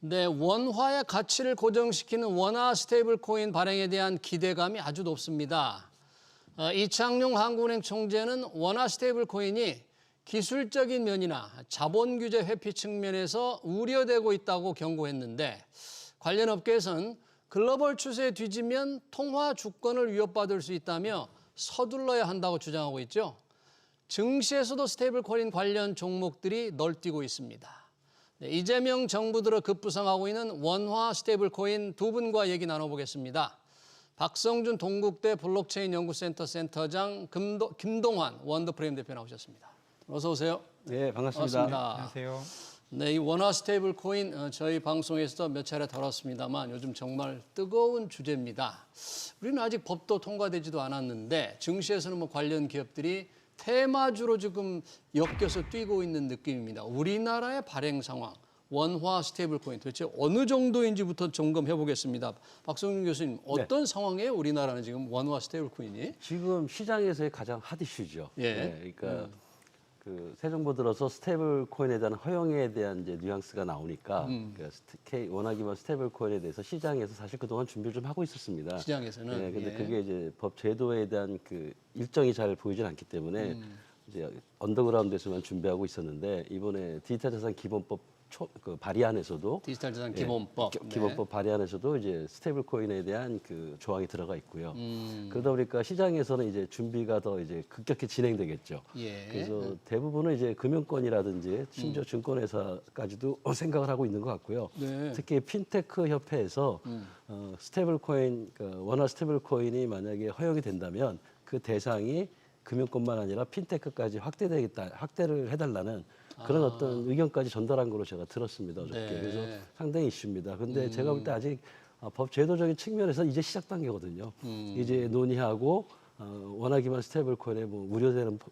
네, 원화의 가치를 고정시키는 원화 스테이블 코인 발행에 대한 기대감이 아주 높습니다. 이창용 한국은행 총재는 원화 스테이블 코인이 기술적인 면이나 자본 규제 회피 측면에서 우려되고 있다고 경고했는데 관련 업계에서는 글로벌 추세에 뒤지면 통화 주권을 위협받을 수 있다며 서둘러야 한다고 주장하고 있죠. 증시에서도 스테이블 코인 관련 종목들이 널뛰고 있습니다. 네, 이재명 정부 들어 급부상하고 있는 원화 스테이블 코인 두 분과 얘기 나눠보겠습니다. 박성준 동국대 블록체인 연구센터 센터장, 김동환 원더프레임 대표 나오셨습니다. 어서 오세요. 네, 반갑습니다. 반갑습니다. 안녕하세요. 네, 이 원화 스테이블 코인 저희 방송에서도 몇 차례 다뤘습니다만 요즘 정말 뜨거운 주제입니다. 우리는 아직 법도 통과되지도 않았는데 증시에서는 뭐 관련 기업들이 테마주로 지금 엮여서 뛰고 있는 느낌입니다. 우리나라의 발행 상황, 원화 스테이블 코인 도대체 어느 정도인지부터 점검해 보겠습니다. 박성준 교수님, 어떤 상황이에요? 우리나라는 지금 원화 스테이블 코인이? 지금 시장에서의 가장 핫 이슈죠. 예. 네, 그러니까 새 정부 들어서 스테이블 코인에 대한 허용에 대한 이제 뉘앙스가 나오니까 그러니까 원화 기반 스테이블 코인에 대해서 시장에서 사실 그동안 준비를 좀 하고 있었습니다. 시장에서는. 네, 근데 예. 그게 이제 법 제도에 대한 그 일정이 잘 보이진 않기 때문에 이제 언더그라운드에서만 준비하고 있었는데 이번에 디지털 자산 기본법 발의안에서도 디지털 자산 기본법. 기본법 발의안에서도 이제 스테이블 코인에 대한 그 조항이 들어가 있고요. 그러다 보니까 시장에서는 이제 준비가 더 이제 급격히 진행되겠죠. 예. 그래서 대부분은 이제 금융권이라든지 심지어 증권회사까지도 생각을 하고 있는 것 같고요. 네. 특히 핀테크 협회에서 스테이블 코인, 원화 스테이블 코인이 만약에 허용이 된다면 그 대상이 금융권만 아니라 핀테크까지 확대를 해달라는 그런 어떤 의견까지 전달한 걸로 제가 들었습니다, 어저께. 네. 그래서 상당히 이슈입니다. 근데 제가 볼 때 아직 법 제도적인 측면에서 이제 시작 단계거든요. 이제 논의하고 원화 기반 스테이블 코인에 뭐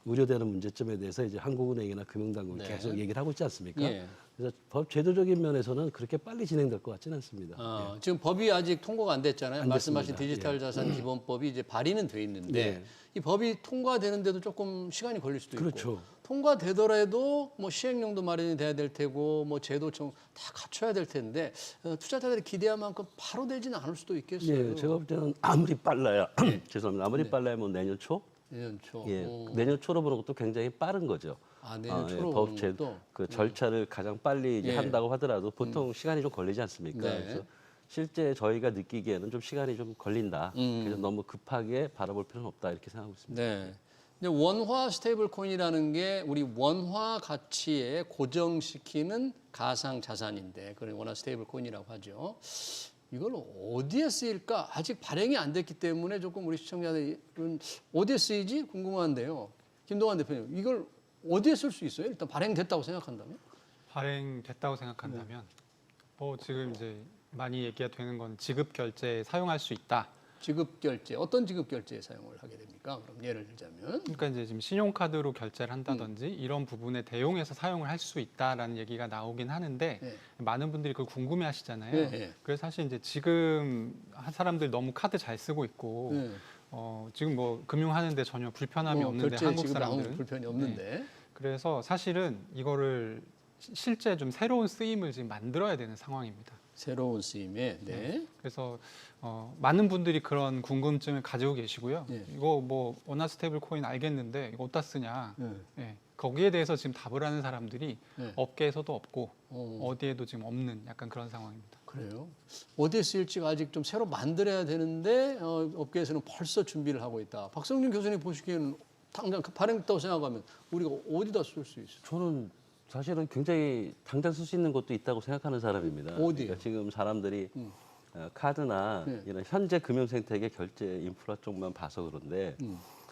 우려되는 문제점에 대해서 이제 한국은행이나 금융당국이 네. 계속 얘기를 하고 있지 않습니까? 예. 그래서 법 제도적인 면에서는 그렇게 빨리 진행될 것 같지는 않습니다. 예. 지금 법이 아직 통과가 안 됐잖아요. 안 말씀하신 됐습니다. 디지털 자산 기본법이 이제 발의는 돼 있는데 예. 이 법이 통과되는데도 조금 시간이 걸릴 수도 있고 그렇죠. 통과되더라도 뭐 시행령도 마련이 돼야 될 테고 뭐 제도 다 갖춰야 될 텐데 투자자들이 기대한 만큼 바로 되지는 않을 수도 있겠어요. 예, 제가 볼 때는 아무리 빨라야 죄송합니다. 아무리 빨라야 뭐 내년 초? 내년 초. 예, 내년 초로 보는 것도 굉장히 빠른 거죠. 내년 초로 법 보는 제 것도? 그 절차를 가장 빨리 이제 예. 한다고 하더라도 보통 시간이 좀 걸리지 않습니까? 네. 그래서 실제 저희가 느끼기에는 좀 시간이 좀 걸린다. 그래서 너무 급하게 바라볼 필요는 없다 이렇게 생각하고 있습니다. 네. 근데 원화 스테이블 코인이라는 게 우리 원화 가치에 고정시키는 가상 자산인데 그걸 원화 스테이블 코인이라고 하죠. 이걸 어디에 쓰일까? 아직 발행이 안 됐기 때문에 조금 우리 시청자들은 어디에 쓰이지 궁금한데요. 김동환 대표님, 이걸 어디에 쓸 수 있어요? 일단 발행됐다고 생각한다면? 발행됐다고 생각한다면 뭐 지금 이제 많이 얘기가 되는 건 지급 결제에 사용할 수 있다. 지급 결제, 어떤 지급 결제에 사용을 하게 됩니까? 그럼 예를 들자면 그러니까 이제 지금 신용카드로 결제를 한다든지 이런 부분에 대용해서 사용을 할 수 있다라는 얘기가 나오긴 하는데 네. 많은 분들이 그걸 궁금해하시잖아요. 네, 네. 그래서 사실 이제 지금 사람들 너무 카드 잘 쓰고 있고 네. 지금 뭐 금융하는데 전혀 불편함이 없는데 결제 한국 지급에 아무 사람들은 불편이 없는데 네. 그래서 사실은 이거를 실제 좀 새로운 쓰임을 지금 만들어야 되는 상황입니다. 새로운 쓰임에 네. 그래서 많은 분들이 그런 궁금증을 가지고 계시고요. 네. 이거 뭐 원화 스테이블 코인 알겠는데 이거 어디다 쓰냐? 네. 예, 거기에 대해서 지금 답을 하는 사람들이 네. 업계에서도 없고 어. 어디에도 지금 없는 약간 그런 상황입니다. 그래요? 어디에 쓰일지가 아직 좀 새로 만들어야 되는데 업계에서는 벌써 준비를 하고 있다. 박성준 교수님 보시기에는 당장 발행됐다고 생각하면 우리가 어디다 쓸 수 있어요? 저는 사실은 굉장히 당장 쓸 수 있는 것도 있다고 생각하는 사람입니다. 어디요? 그러니까 지금 사람들이 카드나 네. 이런 현재 금융 생태계 결제 인프라 쪽만 봐서 그런데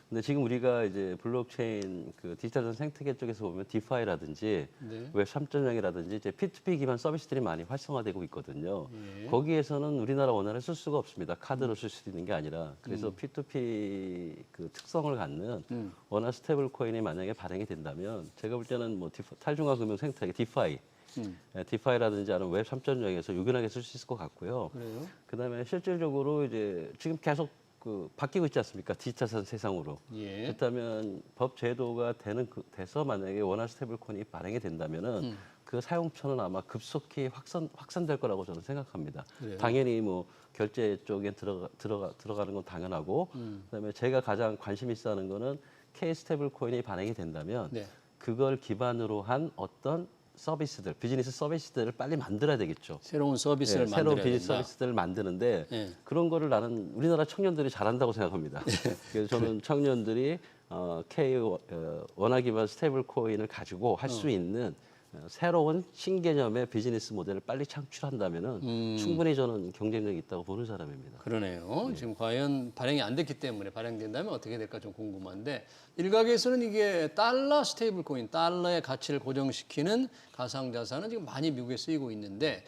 근데 지금 우리가 이제 블록체인 그 디지털 자산 생태계 쪽에서 보면 디파이라든지 네. 웹 3.0이라든지 이제 P2P 기반 서비스들이 많이 활성화되고 있거든요. 예. 거기에서는 우리나라 원화를 쓸 수가 없습니다. 카드로 쓸 수 있는 게 아니라 그래서 P2P 그 특성을 갖는 원화 스테이블 코인이 만약에 발행이 된다면 제가 볼 때는 뭐 탈중앙 금융 생태계 디파이 디파이라든지 아니면 웹 3.0에서 유연하게 쓸 수 있을 것 같고요. 그래요? 그다음에 실질적으로 이제 지금 계속 바뀌고 있지 않습니까? 디지털 자산 세상으로. 예. 그렇다면 법 제도가 돼서 만약에 원화 스테이블 코인이 발행이 된다면은 그 사용처는 아마 급속히 확산될 거라고 저는 생각합니다. 그래요? 당연히 뭐 결제 쪽에 들어가는 건 당연하고, 그다음에 제가 가장 관심 있어 하는 거는 K 스테이블 코인이 발행이 된다면 네. 그걸 기반으로 한 어떤 서비스들, 비즈니스 서비스들을 빨리 만들어야 되겠죠. 새로운 서비스를 예, 만들어야 새로운 비즈니스 된다. 서비스들을 만드는데 예. 그런 거를 나는 우리나라 청년들이 잘한다고 생각합니다. 그래서 저는 청년들이 K 원화 기반 스테이블 코인을 가지고 할 수 있는 새로운 신개념의 비즈니스 모델을 빨리 창출한다면은 충분히 저는 경쟁력이 있다고 보는 사람입니다. 그러네요. 지금 과연 발행이 안 됐기 때문에 발행된다면 어떻게 될까 좀 궁금한데 일각에서는 이게 달러 스테이블 코인, 달러의 가치를 고정시키는 가상자산은 지금 많이 미국에 쓰이고 있는데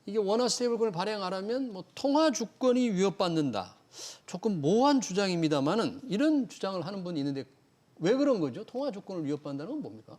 이게 원화 스테이블 코인을 발행하려면 뭐 통화 주권이 위협받는다. 조금 모호한 주장입니다만은 이런 주장을 하는 분이 있는데 왜 그런 거죠? 통화 주권을 위협받는다는 건 뭡니까?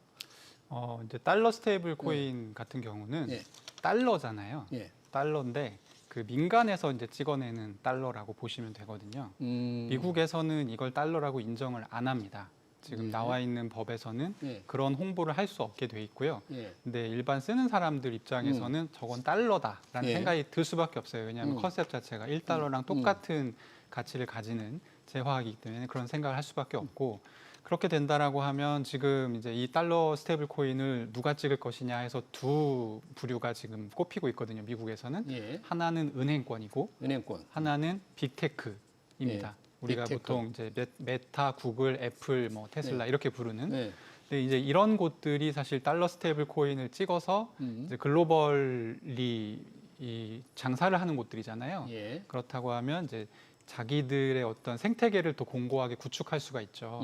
이제 달러 스테이블 코인 같은 경우는 예. 달러잖아요. 예. 달러인데 그 민간에서 이제 찍어내는 달러라고 보시면 되거든요. 미국에서는 이걸 달러라고 인정을 안 합니다. 지금 나와 있는 법에서는 예. 그런 홍보를 할 수 없게 돼 있고요. 예. 근데 일반 쓰는 사람들 입장에서는 저건 달러다라는 예. 생각이 들 수밖에 없어요. 왜냐하면 컨셉 자체가 1달러랑 똑같은 가치를 가지는 재화이기 때문에 그런 생각을 할 수밖에 없고 그렇게 된다라고 하면 지금 이제 이 달러 스테이블 코인을 누가 찍을 것이냐 해서 두 부류가 지금 꼽히고 있거든요. 미국에서는 예. 하나는 은행권이고 은행권. 하나는 빅테크입니다. 예. 우리가 빅테크. 보통 이제 메타, 구글, 애플, 뭐 테슬라 이렇게 부르는. 네. 근데 이제 이런 곳들이 사실 달러 스테이블 코인을 찍어서 이제 글로벌리 이 장사를 하는 곳들이잖아요. 예. 그렇다고 하면 이제 자기들의 어떤 생태계를 더 공고하게 구축할 수가 있죠.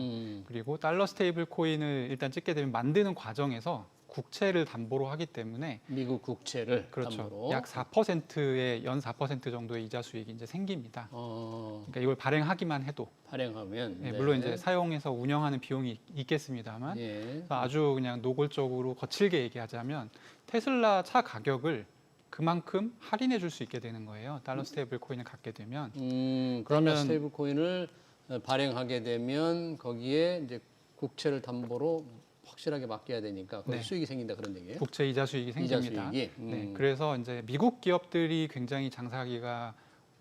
그리고 달러 스테이블 코인을 일단 찍게 되면 만드는 과정에서 국채를 담보로 하기 때문에 미국 국채를 그렇죠. 담보로. 약 4%의 연 4% 정도의 이자 수익이 이제 생깁니다. 그러니까 이걸 발행하기만 해도 발행하면 예, 네. 물론 이제 사용해서 운영하는 비용이 있겠습니다만 예. 아주 그냥 노골적으로 거칠게 얘기하자면 테슬라 차 가격을 그만큼 할인해 줄 수 있게 되는 거예요. 달러 스테이블 코인을 갖게 되면. 달러 그러면- 스테이블 코인을 발행하게 되면 거기에 이제 국채를 담보로 확실하게 맡겨야 되니까 거기 네. 수익이 생긴다 그런 얘기예요. 국채 이자 수익이 이자 생깁니다. 수익이. 네, 그래서 이제 미국 기업들이 굉장히 장사하기가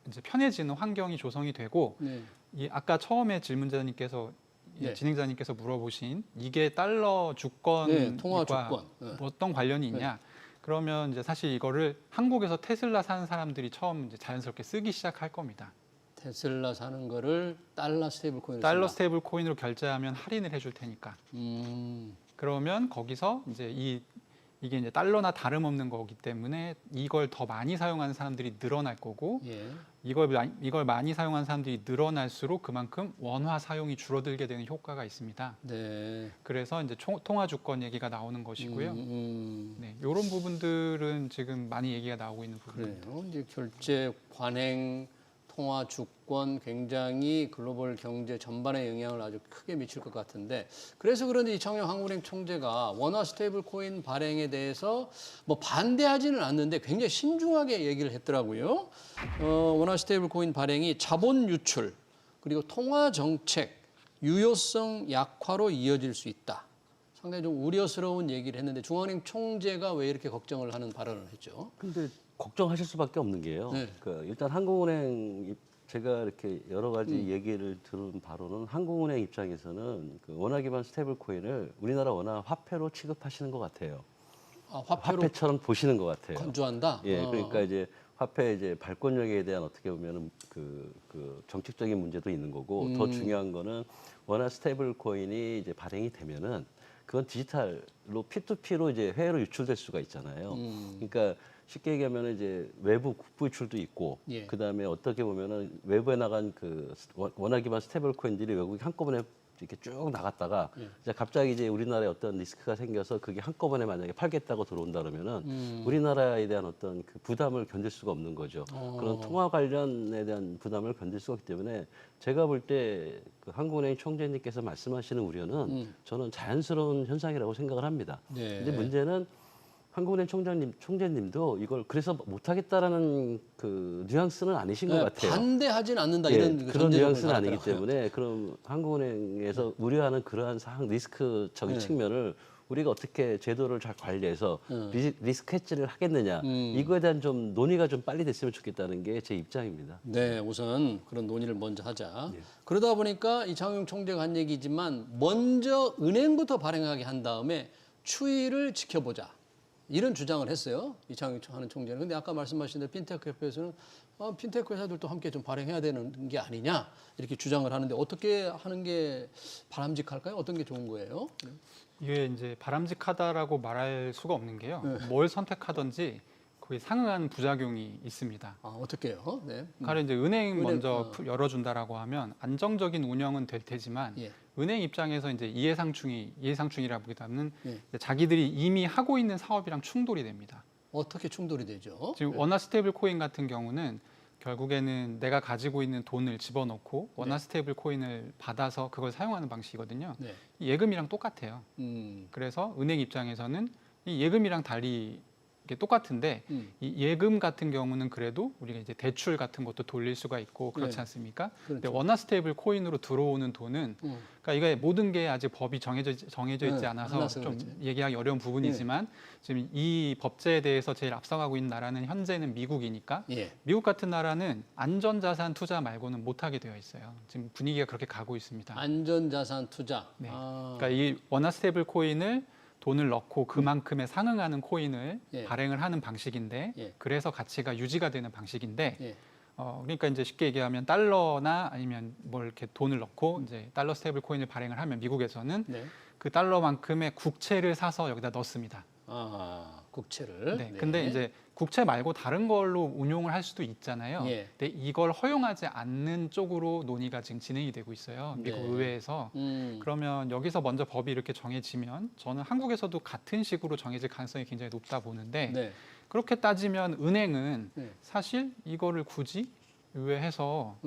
이제 편해지는 환경이 조성이 되고 네. 이 아까 처음에 질문자님께서 네. 진행자님께서 물어보신 이게 달러 주권과 네, 통화 주권. 네. 어떤 관련이 있냐? 그러면 이제 사실 이거를 한국에서 테슬라 사는 사람들이 처음 이제 자연스럽게 쓰기 시작할 겁니다. 테슬라 사는 거를 달러 스테이블 코인으로 달러 쓴다. 스테이블 코인으로 결제하면 할인을 해줄 테니까. 그러면 거기서 이제 이게 이제 달러나 다름없는 거기 때문에 이걸 더 많이 사용하는 사람들이 늘어날 거고 예. 이걸 많이 사용하는 사람들이 늘어날수록 그만큼 원화 사용이 줄어들게 되는 효과가 있습니다. 네. 그래서 이제 통화 주권 얘기가 나오는 것이고요. 네, 이런 부분들은 지금 많이 얘기가 나오고 있는 부분입니다. 그래요. 이제 결제 관행 통화 주권 굉장히 글로벌 경제 전반에 영향을 아주 크게 미칠 것 같은데 그래서 그런지 이창용 한국은행 총재가 원화 스테이블 코인 발행에 대해서 뭐 반대하지는 않는데 굉장히 신중하게 얘기를 했더라고요. 원화 스테이블 코인 발행이 자본 유출 그리고 통화 정책 유효성 약화로 이어질 수 있다. 상당히 좀 우려스러운 얘기를 했는데 중앙은행 총재가 왜 이렇게 걱정을 하는 발언을 했죠? 근데 걱정하실 수밖에 없는 게요. 네. 일단 한국은행 제가 이렇게 여러 가지 얘기를 들은 바로는 한국은행 입장에서는 그 원화 기반 스테이블 코인을 우리나라 원화 화폐로 취급하시는 것 같아요. 아, 화폐로 화폐처럼 보시는 것 같아요. 건조한다. 예, 그러니까 이제 화폐 이제 발권력에 대한 어떻게 보면은 그 정책적인 문제도 있는 거고 더 중요한 거는 원화 스테이블 코인이 이제 발행이 되면은 그건 디지털로 P2P로 이제 해외로 유출될 수가 있잖아요. 그러니까 쉽게 얘기하면 이제 외부 국부 유출도 있고, 예. 그 다음에 어떻게 보면은 외부에 나간 그 원화 기반 스테이블 코인들이 외국에 한꺼번에 이렇게 쭉 나갔다가 이제 갑자기 이제 우리나라에 어떤 리스크가 생겨서 그게 한꺼번에 만약에 팔겠다고 들어온다 그러면은 우리나라에 대한 어떤 그 부담을 견딜 수가 없는 거죠. 그런 통화 관련에 대한 부담을 견딜 수가 없기 때문에 제가 볼 때 그 한국은행 총재님께서 말씀하시는 우려는 저는 자연스러운 현상이라고 생각을 합니다. 네. 근데 문제는 한국은행 총재님도 이걸 그래서 못하겠다라는 그 뉘앙스는 아니신 것 같아요. 반대하진 않는다 예, 이런 그런 전제조건을 뉘앙스는 아니기 달았더라고요. 때문에 그럼 한국은행에서 우려하는 그러한 리스크적인 측면을 우리가 어떻게 제도를 잘 관리해서 리스크 해지를 하겠느냐 이거에 대한 좀 논의가 좀 빨리 됐으면 좋겠다는 게 제 입장입니다. 네, 우선 그런 논의를 먼저 하자. 그러다 보니까 이창용 총재가 한 얘기지만 먼저 은행부터 발행하게 한 다음에 추이를 지켜보자. 이런 주장을 했어요. 이창용 하는 총재는. 근데 아까 말씀하신 대로 핀테크 협회에서는 핀테크 회사들도 함께 좀 발행해야 되는 게 아니냐 이렇게 주장을 하는데 어떻게 하는 게 바람직할까요? 어떤 게 좋은 거예요? 이게 이제 바람직하다라고 말할 수가 없는 게요. 뭘 선택하든지 거기에 상응하는 부작용이 있습니다. 아, 어떻게 해요? 네. 가령 이제 은행 먼저 열어준다라고 하면 안정적인 운영은 될 테지만 예. 은행 입장에서 이제 이해상충이라기보다는 예. 자기들이 이미 하고 있는 사업이랑 충돌이 됩니다. 어떻게 충돌이 되죠? 지금 원화 스테이블 코인 같은 경우는 결국에는 내가 가지고 있는 돈을 집어넣고 원화 스테이블 코인을 받아서 그걸 사용하는 방식이거든요. 네. 예금이랑 똑같아요. 그래서 은행 입장에서는 이 예금이랑 달리 이게 똑같은데 이 예금 같은 경우는 그래도 우리가 이제 대출 같은 것도 돌릴 수가 있고 그렇지 네. 않습니까? 그렇죠. 근데 원화 스테이블 코인으로 들어오는 돈은 그러니까 이게 모든 게 아직 법이 정해져 있지 않아서 않아서 좀 그렇지. 얘기하기 어려운 부분이지만 지금 이 법제에 대해서 제일 앞서가고 있는 나라는 현재는 미국이니까 예. 미국 같은 나라는 안전자산 투자 말고는 못하게 되어 있어요. 지금 분위기가 그렇게 가고 있습니다. 안전자산 투자. 네. 아, 그러니까 이 원화 스테이블 코인을 돈을 넣고 그만큼에 상응하는 코인을 예. 발행을 하는 방식인데 예. 그래서 가치가 유지가 되는 방식인데 예. 그러니까 이제 쉽게 얘기하면 달러나 아니면 뭘 이렇게 돈을 넣고 이제 달러 스테이블 코인을 발행을 하면 미국에서는 네. 그 달러만큼의 국채를 사서 여기다 넣습니다. 아, 국채를. 네. 근데 이제 국채 말고 다른 걸로 운용을 할 수도 있잖아요. 예. 근데 이걸 허용하지 않는 쪽으로 논의가 지금 진행이 되고 있어요. 미국 네. 의회에서. 그러면 여기서 먼저 법이 이렇게 정해지면 저는 한국에서도 같은 식으로 정해질 가능성이 굉장히 높다 보는데 네. 그렇게 따지면 은행은 네. 사실 이거를 굳이 의회해서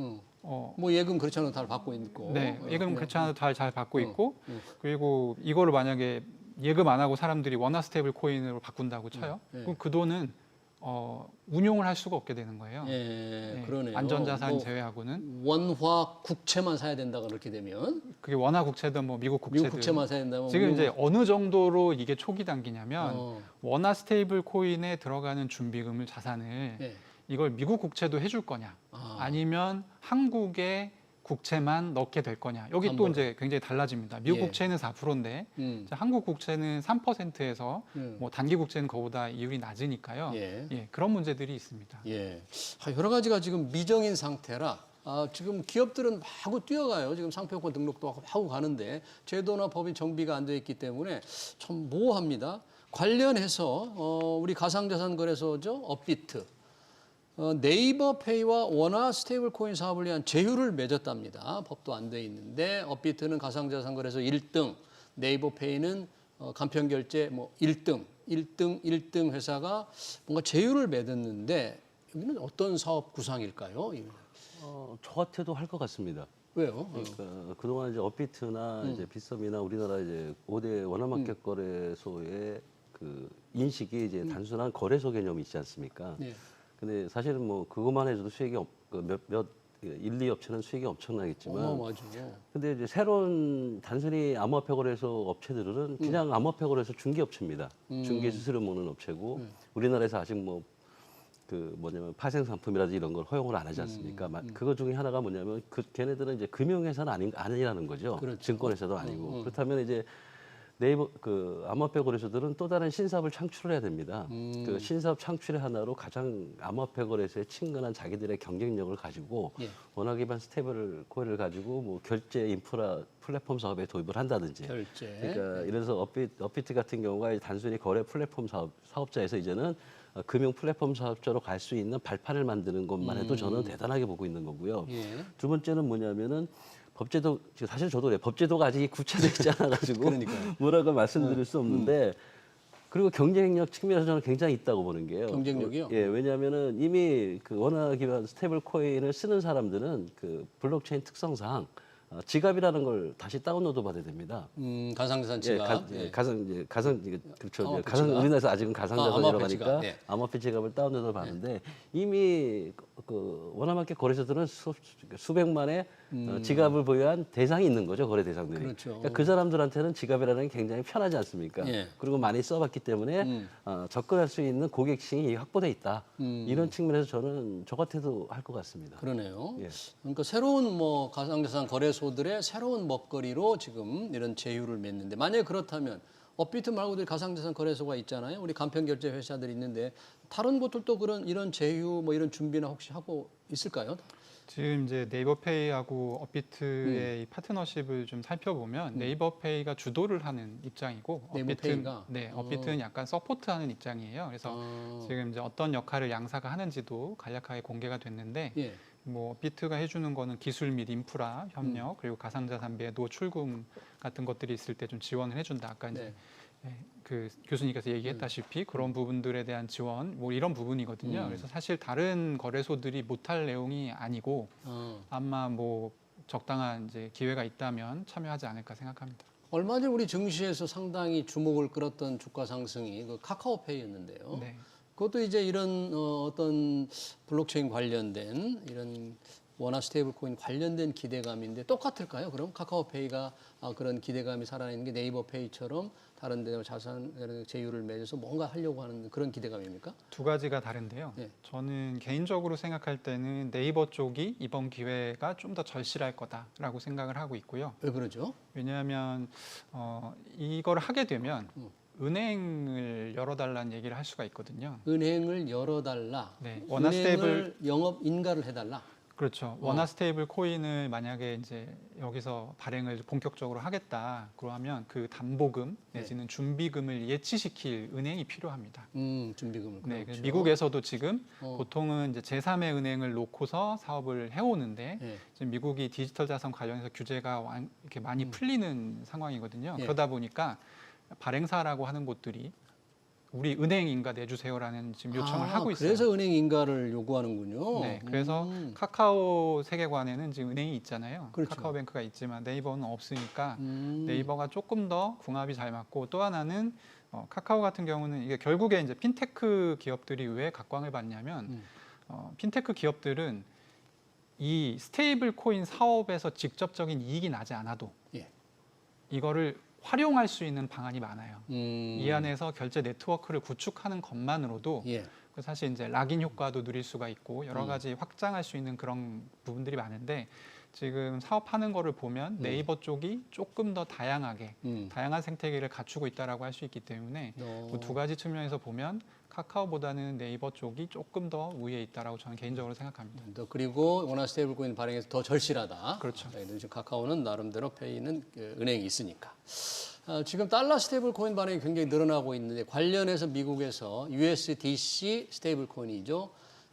뭐 예금 그렇지 않아도 다 받고 있고. 네, 예금 그렇지 않아도 잘 받고 어, 있고 어. 그리고 이거를 만약에 예금 안 하고 사람들이 원화 스테이블 코인으로 바꾼다고 쳐요. 네. 그럼 그 돈은 운용을 할 수가 없게 되는 거예요. 예, 네, 그러네요. 안전자산 뭐 제외하고는 원화 국채만 사야 된다 그렇게 되면 그게 원화 국채든 뭐 미국 국채든 미국 국채만 사야 된다면 지금 이제 어느 정도로 이게 초기 단계냐면 어, 원화 스테이블 코인에 들어가는 준비금을 자산을 예. 이걸 미국 국채도 해줄 거냐 아니면 한국의 국채만 넣게 될 거냐 여기 또 한번. 이제 굉장히 달라집니다. 미국 예. 국채는 4%인데 한국 국채는 3%에서 뭐 단기 국채는 그보다 이율이 낮으니까요. 예. 그런 문제들이 있습니다. 예. 여러 가지가 지금 미정인 상태라 지금 기업들은 마구 뛰어가요. 지금 상표권 등록도 하고 가는데 제도나 법이 정비가 안 돼 있기 때문에 참 모호합니다. 관련해서 우리 가상자산 거래소죠. 업비트. 네이버 페이와 원화 스테이블 코인 사업을 위한 제휴를 맺었답니다. 법도 안 돼 있는데 업비트는 가상자산 거래소 1등, 네이버 페이는 간편 결제 뭐 1등 회사가 뭔가 제휴를 맺었는데 여기는 어떤 사업 구상일까요? 저 같아도 할 것 같습니다. 왜요? 그러니까 그동안 이제 업비트나 이제 빗썸이나 우리나라 이제 5대 원화마켓 거래소의 그 인식이 이제 단순한 거래소 개념이 있지 않습니까? 네. 근데 사실은 뭐 그것만 해줘도 수익이 몇 1, 2업체는 수익이 엄청나겠지만 맞아. 근데 이제 새로운 단순히 암호화폐 거래소 업체들은 그냥 암호화폐 거래소 중개업체입니다. 중개 수수료 먹는 업체고 우리나라에서 아직 뭐 그 뭐냐면 파생 상품이라든지 이런 걸 허용을 안 하지 않습니까? 그거 중에 하나가 뭐냐면 걔네들은 이제 금융회사는 아니라는 거죠. 그렇죠. 증권회사도 아니고 그렇다면 이제 네이버 그 암호화폐 거래소들은 또 다른 신사업을 창출해야 됩니다. 그 신사업 창출의 하나로 가장 암호화폐 거래소에 친근한 자기들의 경쟁력을 가지고 예. 원화 기반 스테이블 코인을 가지고 뭐 결제 인프라 플랫폼 사업에 도입을 한다든지. 결제. 그러니까 예를 들어서 업비트 같은 경우가 단순히 거래 플랫폼 사업자에서 이제는 금융 플랫폼 사업자로 갈 수 있는 발판을 만드는 것만 해도 저는 대단하게 보고 있는 거고요. 예. 두 번째는 뭐냐면은 법제도 사실 저도 법제도가 아직 구체되지 않아가지고 그러니까요. 뭐라고 말씀드릴 수 없는데 그리고 경쟁력 측면에서 저는 굉장히 있다고 보는 게요. 경쟁력이요? 예, 왜냐하면은 이미 그 원화 기반 스테이블 코인을 쓰는 사람들은 그 블록체인 특성상 지갑이라는 걸 다시 다운로드 받아야 됩니다. 가상자산 예, 지갑. 그렇죠. 암호화폐 가상 지갑. 우리나라에서 아직은 가상자산이라고 암호화폐 하니까 지갑, 예. 암호화폐 지갑을 다운로드 받는데 이미 그 원화마켓 거래소들은 수백만의 지갑을 보유한 대상이 있는 거죠, 거래 대상들이. 그렇죠. 그러니까 그 사람들한테는 지갑이라는 게 굉장히 편하지 않습니까? 예. 그리고 많이 써봤기 때문에 접근할 수 있는 고객층이 확보돼 있다. 이런 측면에서 저는 저 같아도 할 것 같습니다. 그러네요. 예. 그러니까 새로운 뭐 가상자산 거래소들의 새로운 먹거리로 지금 이런 제휴를 맺는데 만약에 그렇다면 업비트 말고도 가상자산 거래소가 있잖아요. 우리 간편결제 회사들이 있는데 다른 곳들도 그런 이런 제휴 뭐 이런 준비나 혹시 하고 있을까요? 지금 이제 네이버페이하고 업비트의 이 파트너십을 좀 살펴보면 네이버페이가 주도를 하는 입장이고 네이버페이가? 업비트는 약간 서포트하는 입장이에요. 그래서 지금 이제 어떤 역할을 양사가 하는지도 간략하게 공개가 됐는데 예. 뭐 업비트가 해주는 거는 기술 및 인프라 협력 그리고 가상자산 매도 출금 같은 것들이 있을 때 좀 지원을 해준다. 아까 이제 그 교수님께서 얘기했다시피 그런 부분들에 대한 지원 뭐 이런 부분이거든요. 그래서 사실 다른 거래소들이 못할 내용이 아니고 아마 뭐 적당한 이제 기회가 있다면 참여하지 않을까 생각합니다. 얼마 전 우리 증시에서 상당히 주목을 끌었던 주가 상승이 그 카카오페이였는데요. 네. 그것도 이제 이런 어떤 블록체인 관련된 이런 원화 스테이블 코인 관련된 기대감인데 똑같을까요? 그럼 카카오페이가 그런 기대감이 살아있는 게 네이버페이처럼 다른 데 자산 제휴를 맺어서 뭔가 하려고 하는 그런 기대감입니까? 두 가지가 다른데요. 네. 저는 개인적으로 생각할 때는 네이버 쪽이 이번 기회가 좀 더 절실할 거다라고 생각을 하고 있고요. 왜 그러죠? 왜냐하면 이걸 하게 되면 은행을 열어달라는 얘기를 할 수가 있거든요. 은행을 열어달라. 네, 원화 은행을 스테이블 영업 인가를 해달라. 그렇죠. 원화 스테이블 코인을 만약에 이제 여기서 발행을 본격적으로 하겠다. 그러면 그 담보금 내지는 준비금을 예치시킬 은행이 필요합니다. 준비금을. 네, 그렇죠. 미국에서도 지금 보통은 이제 제3의 은행을 놓고서 사업을 해오는데 예. 지금 미국이 디지털 자산 관련해서 규제가 이렇게 많이 풀리는 상황이거든요. 예. 그러다 보니까 발행사라고 하는 곳들이 우리 은행 인가 내주세요라는 지금 요청을 하고 있어요. 그래서 은행 인가를 요구하는군요. 네, 그래서 카카오 세계관에는 지금 은행이 있잖아요. 그렇죠. 카카오뱅크가 있지만 네이버는 없으니까 네이버 네이버가 조금 더 궁합이 잘 맞고 또 하나는 카카오 같은 경우는 이게 결국에 이제 핀테크 기업들이 왜 각광을 받냐면 핀테크 기업들은 이 스테이블 코인 사업에서 직접적인 이익이 나지 않아도 예. 이거를 활용할 수 있는 방안이 많아요. 이 이 안에서 결제 네트워크를 구축하는 것만으로도 예. 사실 이제 락인 효과도 누릴 수가 있고 여러 가지 확장할 수 있는 그런 부분들이 많은데 지금 사업하는 거를 보면 네이버 쪽이 조금 더 다양하게 다양한 생태계를 갖추고 있다라고 할 수 있기 때문에 그두 가지 측면에서 보면 카카오보다는 네이버 쪽이 조금 더 우위에 있다라고 저는 개인적으로 생각합니다. 그리고 원화 스테이블 코인 발행에서 더 절실하다. 그렇죠. 지금 카카오는 나름대로 페이는 은행이 있으니까. 지금 달러 스테이블 코인 발행이 굉장히 늘어나고 있는데 관련해서 미국에서 USDC 스테이블 코인이죠.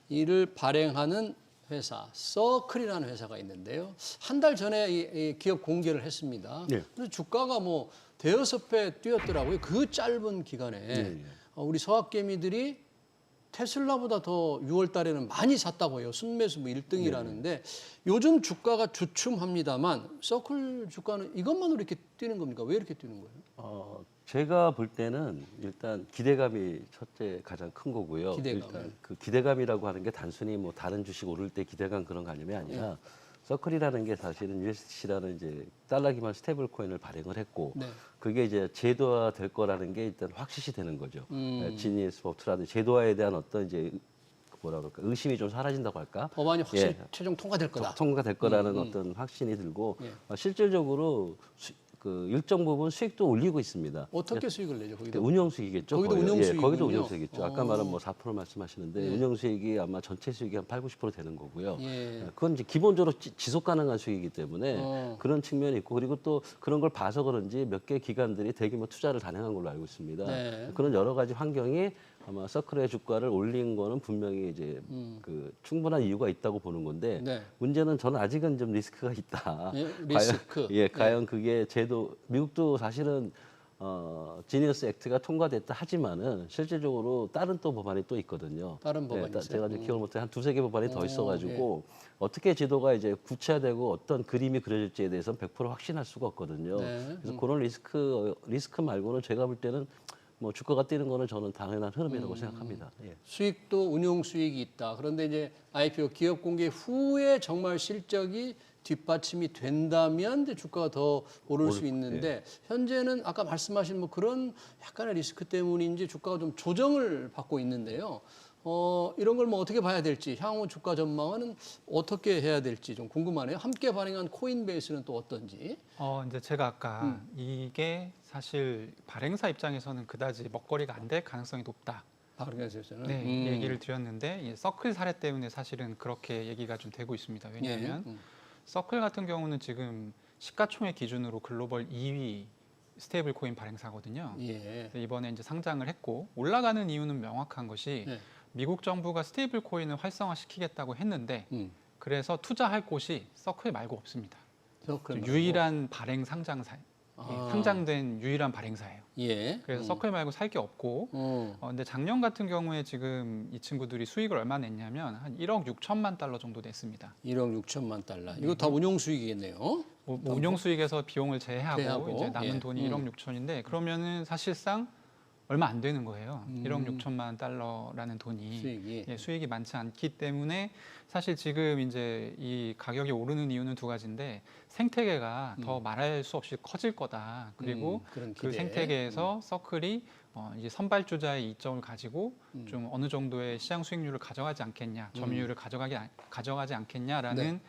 이를 발행하는 회사 서클이라는 회사가 있는데요. 한 달 전에 이 기업 공개를 했습니다. 네. 그래서 주가가 뭐 대여섯 배 뛰었더라고요. 그 짧은 기간에 우리 서학개미들이 테슬라보다 더 6월 달에는 많이 샀다고 해요. 순매수 뭐 1등이라는데 요즘 주가가 주춤합니다만 서클 주가는 이것만으로 이렇게 뛰는 겁니까? 왜 이렇게 뛰는 거예요? 제가 볼 때는 일단 기대감이 첫째 가장 큰 거고요. 기대감. 일단 그 기대감이라고 하는 게 단순히 뭐 다른 주식 오를 때 기대감 그런 개념이 아니라 서클이라는 게 사실은 USDC라는 이제 달러 기반 스테이블 코인을 발행을 했고 네. 그게 이제 제도화 될 거라는 게 일단 확실시 되는 거죠. 지니스 법트라든지 제도화에 대한 어떤 이제 뭐라 그럴까 의심이 좀 사라진다고 할까? 법안이 확실히 최종 통과될 거다. 통과될 거라는 어떤 확신이 들고 예. 실질적으로 그 일정 부분 수익도 올리고 있습니다. 어떻게 수익을 내죠? 거기도 운영 수익이겠죠. 거기도 거의. 운영 수익이군요. 거기도 운영 수익이겠죠. 아까 말한 뭐 4% 말씀하시는데 예. 운영 수익이 아마 전체 수익이 한 8, 90% 되는 거고요. 예. 그건 이제 기본적으로 지속 가능한 수익이기 때문에 그런 측면이 있고 그리고 또 그런 걸 봐서 그런지 몇 개 기관들이 대규모 투자를 단행한 걸로 알고 있습니다. 네. 그런 여러 가지 환경이 아마 서클의 주가를 올린 거는 분명히 이제 그 충분한 이유가 있다고 보는 건데 네. 문제는 저는 아직은 좀 리스크가 있다. 예, 리스크. 과연 그게 제도 미국도 사실은 지니어스 액트가 통과됐다 하지만은 실질적으로 다른 또 법안이 또 있거든요. 다른 법안이 있어요? 제가 이제 기억을 못해 한 두세 개 법안이 더 있어가지고 예. 어떻게 지도가 이제 구체화되고 어떤 그림이 그려질지에 대해서는 100% 확신할 수가 없거든요. 네. 그래서 그런 리스크 말고는 제가 볼 때는 뭐 주가가 뛰는 거는 저는 당연한 흐름이라고 생각합니다. 예. 수익도 운용 수익이 있다. 그런데 이제 IPO 기업 공개 후에 정말 실적이 뒷받침이 된다면 이제 주가가 더 오를 수 있는데 현재는 아까 말씀하신 뭐 그런 약간의 리스크 때문인지 주가가 좀 조정을 받고 있는데요. 이런 걸 뭐 어떻게 봐야 될지 향후 주가 전망은 어떻게 해야 될지 좀 궁금하네요. 함께 발행한 코인베이스는 또 어떤지. 이제 제가 아까 이게 사실 발행사 입장에서는 그다지 먹거리가 안 될 가능성이 높다. 발행사에서는 네, 얘기를 드렸는데 이 서클 사례 때문에 사실은 그렇게 얘기가 좀 되고 있습니다. 왜냐하면 서클 같은 경우는 지금 시가총액 기준으로 글로벌 2위 스테이블 코인 발행사거든요. 예. 이번에 이제 상장을 했고 올라가는 이유는 명확한 것이 예. 미국 정부가 스테이블 코인을 활성화시키겠다고 했는데 그래서 투자할 곳이 서클 말고 없습니다. 서클 말고. 유일한 발행 상장사, 상장된 유일한 발행사예요. 예. 그래서 서클 말고 살 게 없고, 근데 작년 같은 경우에 지금 이 친구들이 수익을 얼마 냈냐면 한 1억 6천만 달러 정도 냈습니다. 1억 6천만 달러. 이거 다 운용 수익이겠네요. 뭐 운용 수익에서 비용을 제하고, 제하고 이제 남은 예. 돈이 1억 6천인데 그러면은 사실상 얼마 안 되는 거예요. 1억 6천만 달러라는 돈이 수익이. 예, 수익이 많지 않기 때문에 사실 지금 이제 이 가격이 오르는 이유는 두 가지인데 생태계가 더 말할 수 없이 커질 거다. 그리고 그런 그 기대. 생태계에서 서클이 이제 선발주자의 이점을 가지고 좀 어느 정도의 시장 수익률을 가져가지 않겠냐, 점유율을 가져가지 않겠냐라는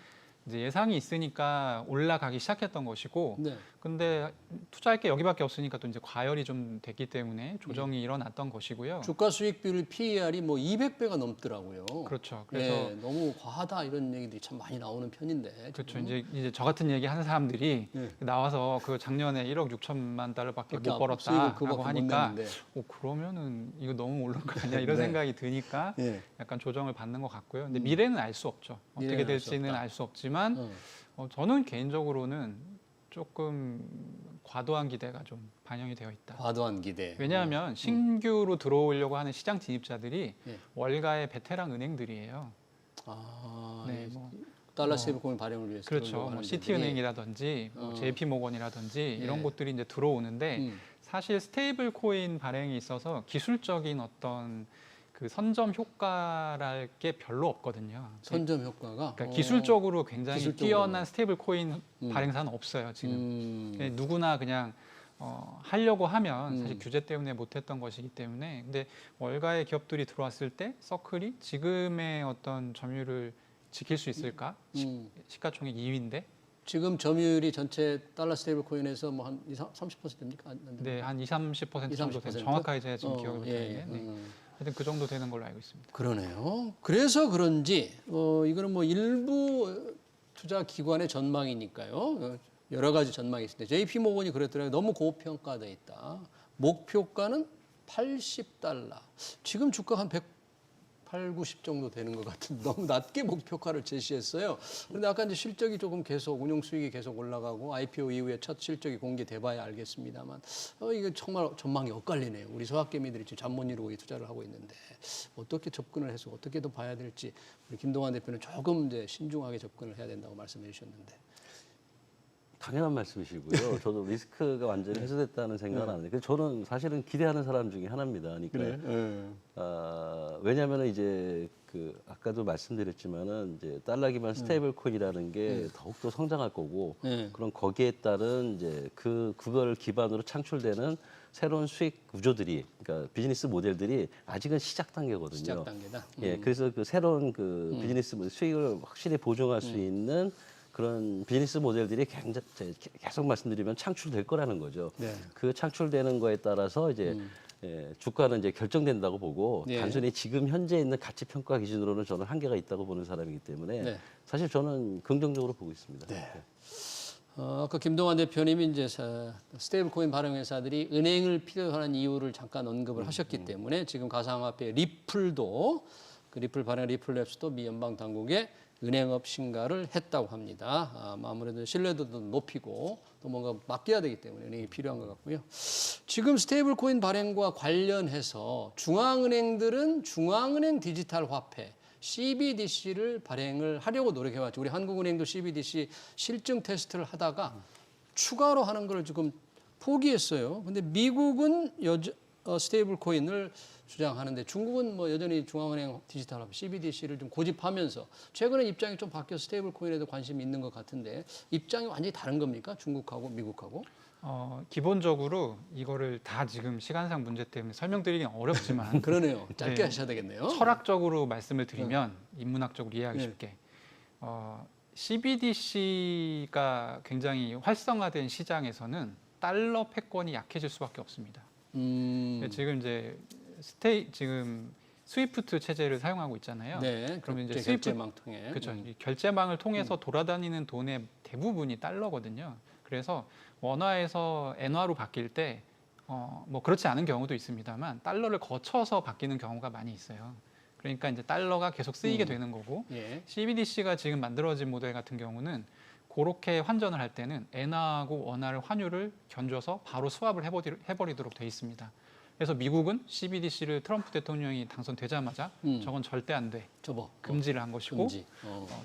이제 예상이 있으니까 올라가기 시작했던 것이고, 네. 근데 투자할 게 여기밖에 없으니까 또 이제 과열이 좀 됐기 때문에 조정이 일어났던 것이고요. 주가 수익 비율 PER이 뭐 200배가 넘더라고요. 그렇죠. 그래서 예, 너무 과하다 이런 얘기들이 참 많이 나오는 편인데. 그렇죠. 지금. 이제 저 같은 얘기 하는 사람들이 예. 나와서 그 작년에 1억 6천만 달러밖에 못 수익을 벌었다라고 그거밖에 못 하니까 냈는데. 그러면은 이거 너무 오른 거 아니야 이런 네. 생각이 드니까 예. 약간 조정을 받는 것 같고요. 근데 미래는 알 수 없죠. 어떻게 미래는 알수 될지는 없다. 알 수 없지만 저는 개인적으로는 조금 과도한 기대가 좀 반영이 되어 있다. 과도한 기대. 왜냐하면 신규로 들어오려고 하는 시장 진입자들이 예. 월가의 베테랑 은행들이에요. 아, 네, 예. 뭐 달러 스테이블 코인 발행을 위해서 그렇죠. 들어오려고 뭐 하는 시티은행이라든지 뭐 JP모건이라든지 이런 예. 곳들이 이제 들어오는데 사실 스테이블 코인 발행에 있어서 기술적인 어떤 그 선점 효과랄 게 별로 없거든요. 선점 효과가 그러니까 기술적으로 굉장히 기술적으로. 뛰어난 스테이블 코인 발행사는 없어요 지금. 누구나 그냥 하려고 하면 사실 규제 때문에 못했던 것이기 때문에. 근데 월가의 기업들이 들어왔을 때 서클이 지금의 어떤 점유율을 지킬 수 있을까? 시가총액 2위인데. 지금 점유율이 전체 달러 스테이블 코인에서 뭐 한 30% 됩니까? 안 됩니까? 네, 한 20-30% 정도 되는 20%? 정확하게 제가 지금 기억을 예, 못하는데 네. 하여튼 그 정도 되는 걸로 알고 있습니다. 그러네요. 그래서 그런지 이거는 뭐 일부 투자 기관의 전망이니까요. 여러 가지 전망이 있을 때 JP 모건이 그랬더라고요. 너무 고평가돼 있다. 목표가는 80달러. 지금 주가 한 108, 90 정도 되는 것 같은데 너무 낮게 목표가를 제시했어요. 그런데 아까 이제 실적이 조금 계속 운용 수익이 계속 올라가고 IPO 이후에 첫 실적이 공개돼봐야 알겠습니다만 이게 정말 전망이 엇갈리네요. 우리 소학개미들이 지금 잠 못 이루고 이 투자를 하고 있는데 어떻게 접근을 해서 어떻게 더 봐야 될지 우리 김동완 대표는 조금 이제 신중하게 접근을 해야 된다고 말씀해 주셨는데. 당연한 말씀이시고요. 저도 리스크가 완전히 해소됐다는 생각은 안 해요. 저는 사실은 기대하는 사람 중에 하나입니다. 그러니까 왜냐하면 이제 그 아까도 말씀드렸지만은 이제 달러 기반 스테이블 코인이라는 게 더욱더 성장할 거고 그런 거기에 따른 이제 그걸 기반으로 창출되는 새로운 수익 구조들이 그러니까 비즈니스 모델들이 아직은 시작 단계거든요. 시작 단계다. 예, 그래서 그 새로운 그 비즈니스 수익을 확실히 보정할 수 있는 그런 비즈니스 모델들이 굉장히 계속 말씀드리면 창출될 거라는 거죠. 네. 그 창출되는 거에 따라서 이제 주가는 이제 결정된다고 보고 네. 단순히 지금 현재 있는 가치 평가 기준으로는 저는 한계가 있다고 보는 사람이기 때문에 네. 사실 저는 긍정적으로 보고 있습니다. 네. 아까 김동완 대표님이 이제 스테이블 코인 발행 회사들이 은행을 필요로 하는 이유를 잠깐 언급을 하셨기 때문에 지금 가상화폐 리플도 그 리플 발행 리플랩스도 미 연방 당국에 은행업 신가를 했다고 합니다. 아무래도 신뢰도도 높이고 또 뭔가 맡겨야 되기 때문에 은행이 필요한 것 같고요. 지금 스테이블 코인 발행과 관련해서 중앙은행들은 중앙은행 디지털 화폐 CBDC를 발행을 하려고 노력해왔죠. 우리 한국은행도 CBDC 실증 테스트를 하다가 추가로 하는 걸 지금 포기했어요. 근데 미국은 스테이블 코인을 주장하는데 중국은 뭐 여전히 중앙은행 디지털 화폐 CBDC를 좀 고집하면서 최근에 입장이 좀 바뀌어서 스테이블 코인에도 관심이 있는 것 같은데 입장이 완전히 다른 겁니까? 중국하고 미국하고? 기본적으로 이거를 다 지금 시간상 문제 때문에 설명드리기는 어렵지만 그러네요. 짧게 네. 하셔야 되겠네요. 철학적으로 말씀을 드리면 인문학적으로 이해하기 쉽게 CBDC가 굉장히 활성화된 시장에서는 달러 패권이 약해질 수밖에 없습니다. 지금 이제 지금 스위프트 체제를 사용하고 있잖아요. 네, 그러면 이제 결제망 통해. 그렇죠. 이 결제망을 통해서 돌아다니는 돈의 대부분이 달러거든요. 그래서 원화에서 엔화로 바뀔 때 뭐 그렇지 않은 경우도 있습니다만 달러를 거쳐서 바뀌는 경우가 많이 있어요. 그러니까 이제 달러가 계속 쓰이게 되는 거고 예. CBDC가 지금 만들어진 모델 같은 경우는 그렇게 환전을 할 때는 엔화하고 원화를 환율을 견줘서 바로 스왑을 해버리도록 돼 있습니다. 그래서 미국은 CBDC를 트럼프 대통령이 당선되자마자 저건 절대 안 돼. 접어. 금지를 한 것이고 금지.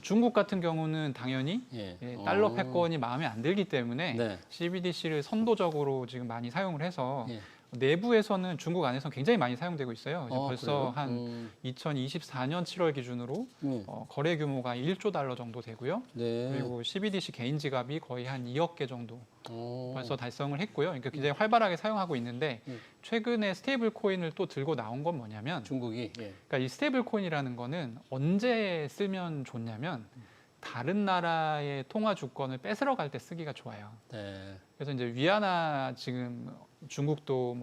중국 같은 경우는 당연히 예. 달러 패권이 마음에 안 들기 때문에 네. CBDC를 선도적으로 지금 많이 사용을 해서 예. 내부에서는 중국 안에서는 굉장히 많이 사용되고 있어요. 이제 벌써 그래요? 한 2024년 7월 기준으로 거래 규모가 1조 달러 정도 되고요. 네. 그리고 CBDC 개인 지갑이 거의 한 2억 개 정도 오. 벌써 달성을 했고요. 그러니까 굉장히 활발하게 사용하고 있는데 최근에 스테이블 코인을 또 들고 나온 건 뭐냐면 중국이. 예. 그러니까 이 스테이블 코인이라는 거는 언제 쓰면 좋냐면 다른 나라의 통화 주권을 뺏으러 갈 때 쓰기가 좋아요. 네. 그래서 이제 위안화 지금 중국도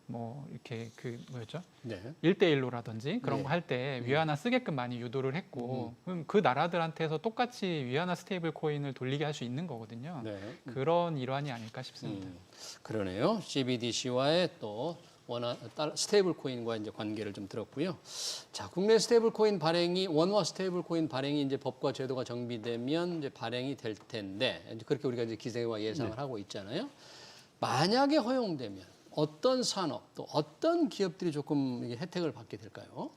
뭐 이렇게 그 뭐였죠? 네. 1대1로라든지 그런 네. 거 할 때 위안화 쓰게끔 많이 유도를 했고 그럼 그 나라들한테서 똑같이 위안화 스테이블 코인을 돌리게 할 수 있는 거거든요. 네. 그런 일환이 아닐까 싶습니다. 그러네요. CBDC와의 또 스테이블 코인과 이제 관계를 좀 들었고요. 자, 국내 스테이블 코인 발행이 원화 스테이블 코인 발행이 이제 법과 제도가 정비되면 이제 발행이 될 텐데 이제 그렇게 우리가 이제 기대와 예상을 하고 있잖아요. 만약에 허용되면 어떤 산업 또 어떤 기업들이 조금 이게 혜택을 받게 될까요?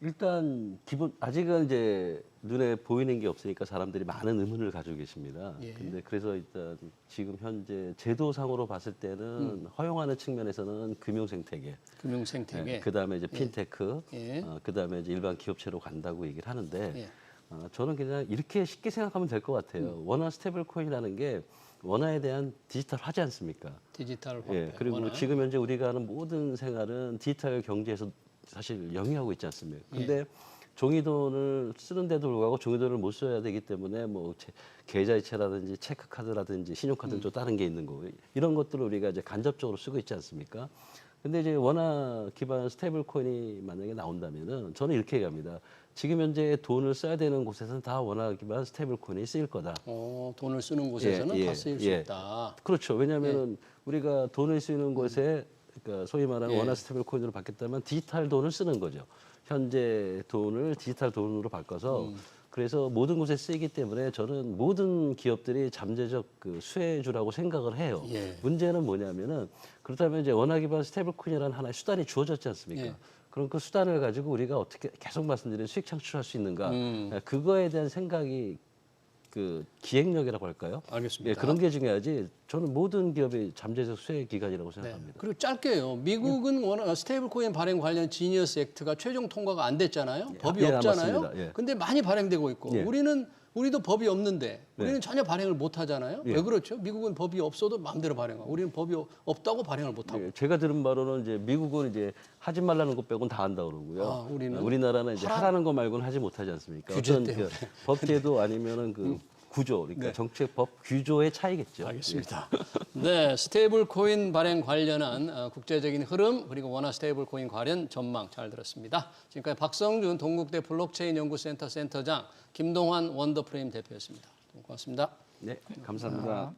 일단 아직은 이제 눈에 보이는 게 없으니까 사람들이 많은 의문을 가지고 계십니다. 예. 근데 그래서 일단 지금 현재 제도상으로 봤을 때는 허용하는 측면에서는 금융 생태계, 금융 생태계. 그다음에 이제 핀테크, 예. 그다음에 이제 일반 기업체로 간다고 얘기를 하는데 예. 저는 그냥 이렇게 쉽게 생각하면 될 것 같아요. 원화 스테이블 코인이라는 게 원화에 대한 디지털화지 않습니까? 디지털 화폐. 예, 그리고 원화. 지금 현재 우리가 하는 모든 생활은 디지털 경제에서 사실 영위하고 있지 않습니까? 근데 종이돈을 쓰는데도 불구하고 종이돈을 못 써야 되기 때문에 뭐 계좌이체라든지 체크카드라든지 신용카드 또 다른 게 있는 거고 이런 것들을 우리가 이제 간접적으로 쓰고 있지 않습니까? 근데 이제 원화 기반 스테이블 코인이 만약에 나온다면은 저는 이렇게 얘기합니다. 지금 현재 돈을 써야 되는 곳에서는 다 원화 기반 스테이블 코인이 쓰일 거다. 돈을 쓰는 곳에서는 예, 다 쓰일 수 예. 있다. 그렇죠. 왜냐하면 우리가 돈을 쓰는 곳에 그러니까 소위 말하는 예. 원화 스테이블 코인으로 바뀌었다면 디지털 돈을 쓰는 거죠. 현재 돈을 디지털 돈으로 바꿔서 그래서 모든 곳에 쓰이기 때문에 저는 모든 기업들이 잠재적 그 수혜주라고 생각을 해요. 예. 문제는 뭐냐면은 그렇다면 이제 원화 기반 스테이블 코인이라는 하나의 수단이 주어졌지 않습니까? 예. 그럼 그 수단을 가지고 우리가 어떻게 계속 말씀드린 수익 창출할 수 있는가? 그거에 대한 생각이 그 기획력이라고 할까요? 알겠습니다. 예, 그런 게 중요하지. 저는 모든 기업이 잠재적 수혜 기간이라고 네. 생각합니다. 그리고 짧게요. 미국은 스테이블 코인 발행 관련 지니어스 액트가 최종 통과가 안 됐잖아요. 법이 예, 없잖아요. 맞습니다. 예. 근데 많이 발행되고 있고 예. 우리도 법이 없는데 우리는 네. 전혀 발행을 못 하잖아요. 예. 왜 그렇죠? 미국은 법이 없어도 마음대로 발행하고 우리는 법이 없다고 발행을 못 하고. 예, 제가 들은 바로는 이제 미국은 이제 하지 말라는 것 빼고는 다 한다 그러고요. 우리나라는 이제 하라는 거 말고는 하지 못하지 않습니까? 규제 어떤 때문에. 법제도 아니면은 그 구조, 그러니까 네. 정책법 규조의 차이겠죠. 알겠습니다. 네, 스테이블 코인 발행 관련한 국제적인 흐름 그리고 원화 스테이블 코인 관련 전망 잘 들었습니다. 지금까지 박성준 동국대 블록체인 연구센터 센터장, 김동환 원더프레임 대표였습니다. 고맙습니다. 네, 감사합니다.